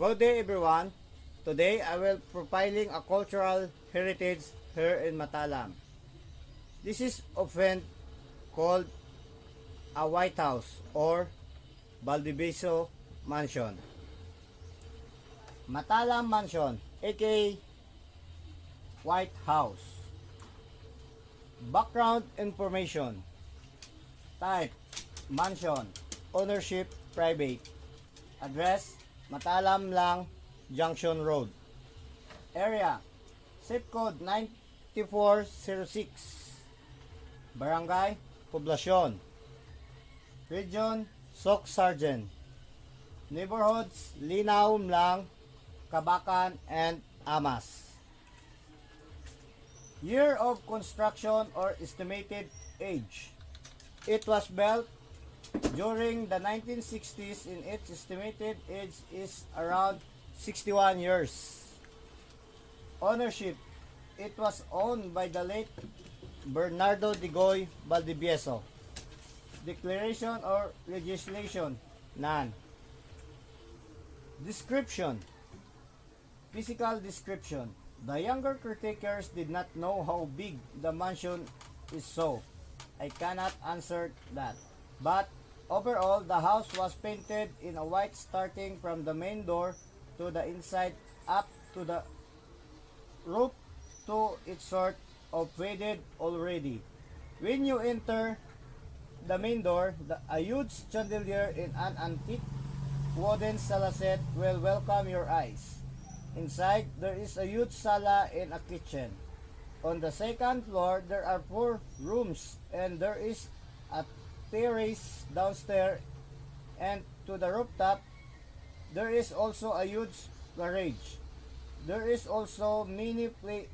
Good day everyone. Today I will profiling a cultural heritage here in Matalam. This is often called a White House or Valdivieso Mansion. Matalam Mansion, aka White House. Background information. Type, mansion. Ownership, private. Address, Matalam lang, Junction Road. Area, zip code 9406. Barangay, Poblacion. Region, Sok Sargent. Neighborhoods, Linaw lang, Kabakan, and Amas. Year of construction or estimated age. It was built during the 1960s and its estimated age is around 61 years. Ownership. It was owned by the late Bernardo Digoy Valdivieso. Declaration or legislation. None. Description. Physical description. The younger caretakers did not know how big the mansion is, so I cannot answer that. But overall, the house was painted in a white starting from the main door to the inside up to the roof to its sort of faded already. When you enter the main door, a huge chandelier in an antique wooden sala set will welcome your eyes. Inside, there is a huge sala and a kitchen. On the second floor, there are 4 rooms and there is a terrace downstairs, and to the rooftop, there is also a huge garage. There is also mini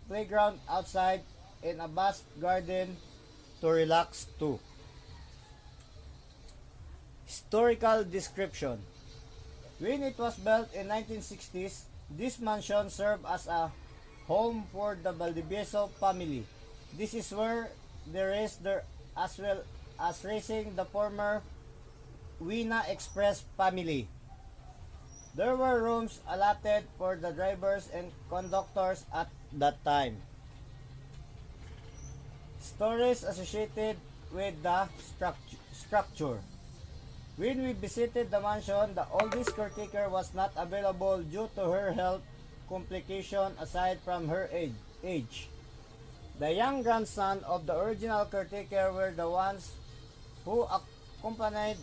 playground outside and a vast garden to relax too. Historical description. When it was built in 1960s, this mansion served as a home for the Valdivieso family. This is where they raised their as well as raising the former Wina Express family. There were rooms allotted for the drivers and conductors at that time. Stories associated with the structure. When we visited the mansion, the oldest caretaker was not available due to her health complication aside from her age. The young grandson of the original caretaker were the ones who accompanied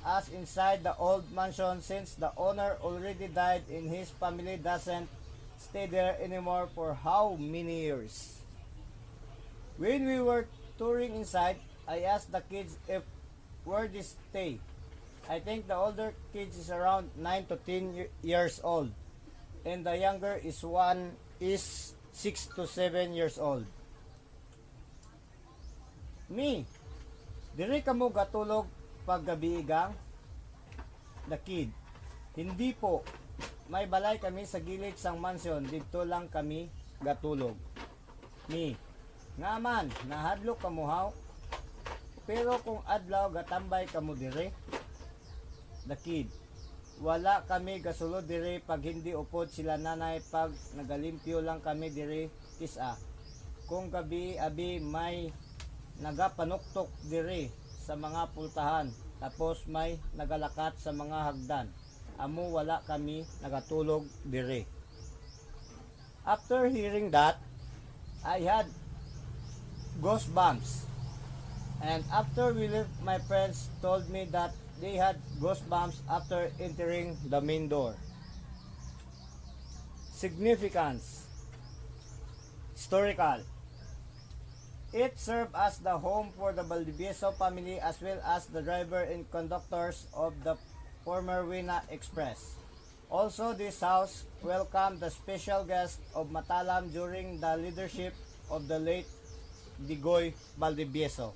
us inside the old mansion since the owner already died and his family doesn't stay there anymore for how many years. When we were touring inside, I asked the kids if where they stay. I think the older kids is around 9 to 10 years old and the younger is 6 to 7 years old. Me, diri kamo gatulog pag gabi igang? The kid, hindi po. May balay kami sa gilid sang mansion, dito lang kami gatulog. Me, nga man, nahadlok kamuhaw. Pero kung adlaw gatambay kamo dire. The kid, wala kami gasulod dire pag hindi upod sila nanay pag nagalimpyo lang kami dire tisa. Kung gabi abi may nagapanuktok dire sa mga pultahan tapos may nagalakat sa mga hagdan. Amo wala kami nagatulog dire. After hearing that, I had goosebumps. And after we left, my friends told me that they had goosebumps after entering the main door. Significance. Historical. It served as the home for the Valdivieso family as well as the driver and conductors of the former Wina Express. Also, this house welcomed the special guest of Matalam during the leadership of the late Digoy Valdivieso.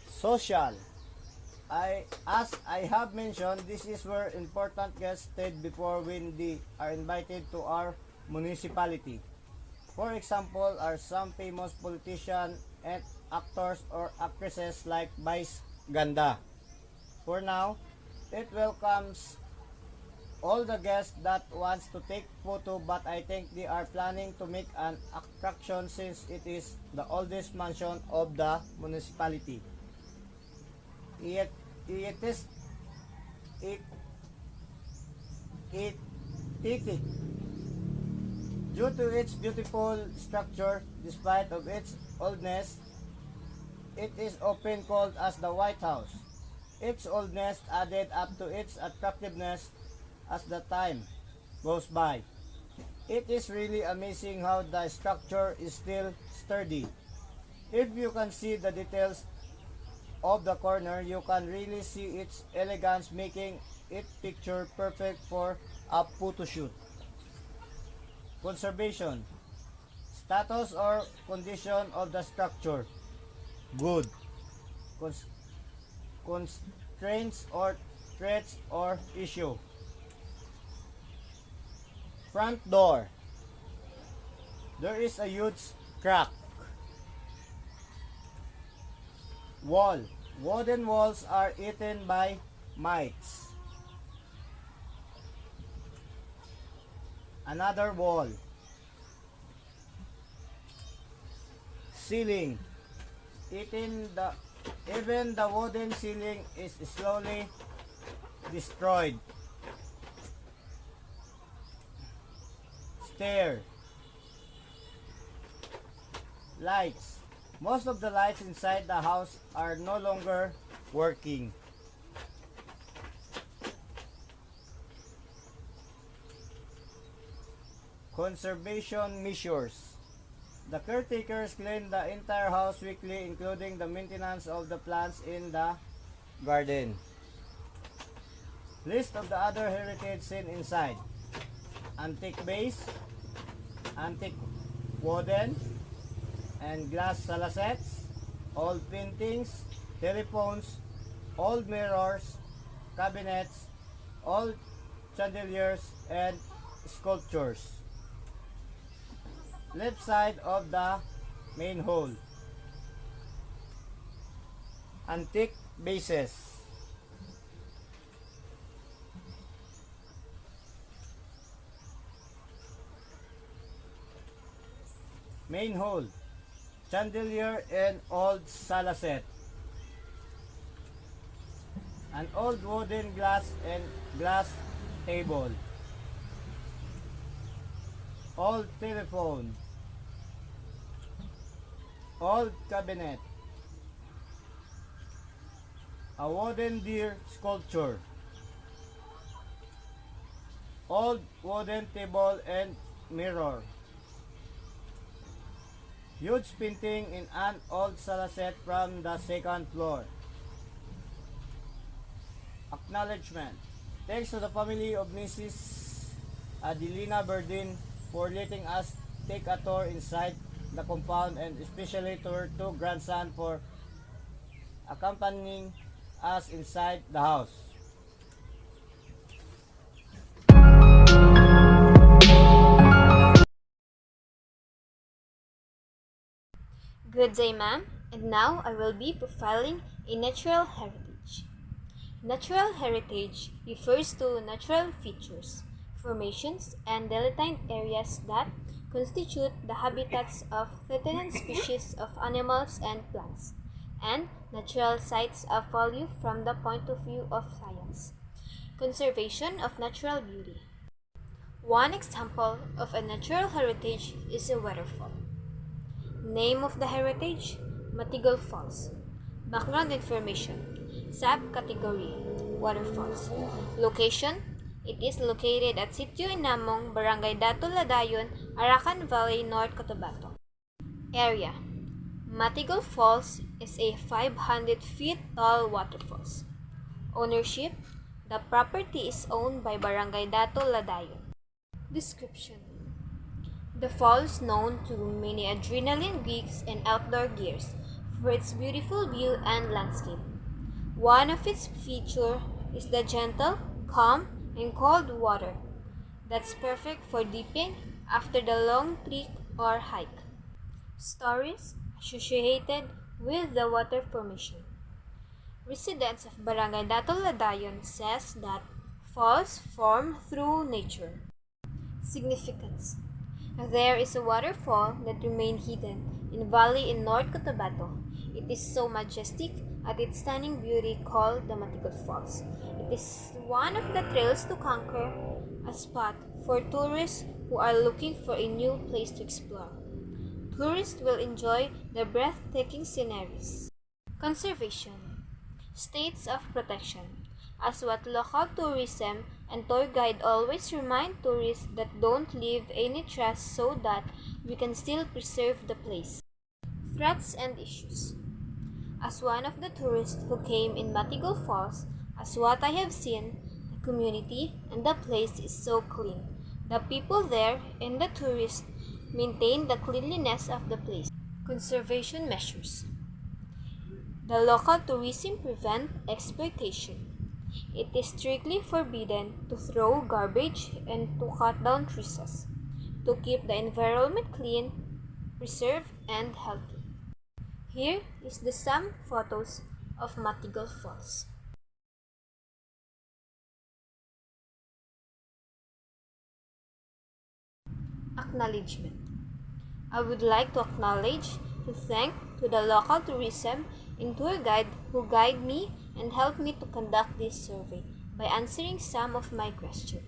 Social. As I have mentioned, this is where important guests stayed before when they are invited to our municipality. For example, are some famous politicians and actors or actresses like Vice Ganda. For now, it welcomes all the guests that wants to take photo, but I think they are planning to make an attraction since it is the oldest mansion of the municipality. It is it it due to its beautiful structure, despite of its oldness, it is often called as the White House. Its oldness added up to its attractiveness as the time goes by. It is really amazing how the structure is still sturdy. If you can see the details of the corner, you can really see its elegance, making it picture perfect for a photo shoot. Conservation. Status or condition of the structure. Good. Constraints or threats or issue. Front door. There is a huge crack. Wall. Wooden walls are eaten by mites. Another wall. Ceiling. Even the wooden ceiling is slowly destroyed. Stair. Lights. Most of the lights inside the house are no longer working. Conservation measures. The caretakers clean the entire house weekly, including the maintenance of the plants in the garden. List of the other heritage seen inside. Antique vase, antique wooden and glass salasets, old paintings, telephones, old mirrors, cabinets, old chandeliers, and sculptures. Left side of the main hall. Antique vases. Main hall. Chandelier and old sala set. An old wooden glass and glass table. Old telephone. Old cabinet. A wooden deer sculpture. Old wooden table and mirror. Huge painting in an old sala set from the second floor. Acknowledgement. Thanks to the family of Mrs. Adelina Berdin for letting us take a tour inside the compound, and especially to her two grandsons for accompanying us inside the house. Good day, ma'am, and now I will be profiling a natural heritage. Natural heritage refers to natural features, formations, and delineate areas that constitute the habitats of threatened species of animals and plants, and natural sites of value from the point of view of science. Conservation of natural beauty. One example of a natural heritage is a waterfall. Name of the heritage: Matigal Falls. Background information: Subcategory: Waterfalls. Location: it is located at Sitio Inamong, Barangay Dato Ladayon, Arakan Valley, North Cotabato. Area: Matigal Falls is a 500 feet tall waterfalls. Ownership: the property is owned by Barangay Dato Ladayon. Description: the fall is known to many adrenaline geeks and outdoor gears for its beautiful view and landscape. One of its features is the gentle, calm, and cold water that's perfect for dipping after the long trek or hike. Stories associated with the water formation. Residents of Barangay Dato Ladayon says that Falls form through nature. Significance. There is a waterfall that remained hidden in a valley in North Cotabato. It is so majestic at its stunning beauty called the Matigal Falls. It is one of the trails to conquer, a spot for tourists who are looking for a new place to explore. Tourists will enjoy the breathtaking sceneries. Conservation. States of protection. As what local tourism and tour guide always remind tourists that don't leave any trash so that we can still preserve the place. Threats and issues. As one of the tourists who came in Matigal Falls, as what I have seen, the community and the place is so clean. The people there and the tourists maintain the cleanliness of the place. Conservation measures. The local tourism prevent exploitation. It is strictly forbidden to throw garbage and to cut down trees to keep the environment clean, preserved, and healthy. Here is the some photos of Matigal Falls. Acknowledgement. I would like to acknowledge to thank to the local tourism and tour guide who guide me and help me to conduct this survey by answering some of my questions.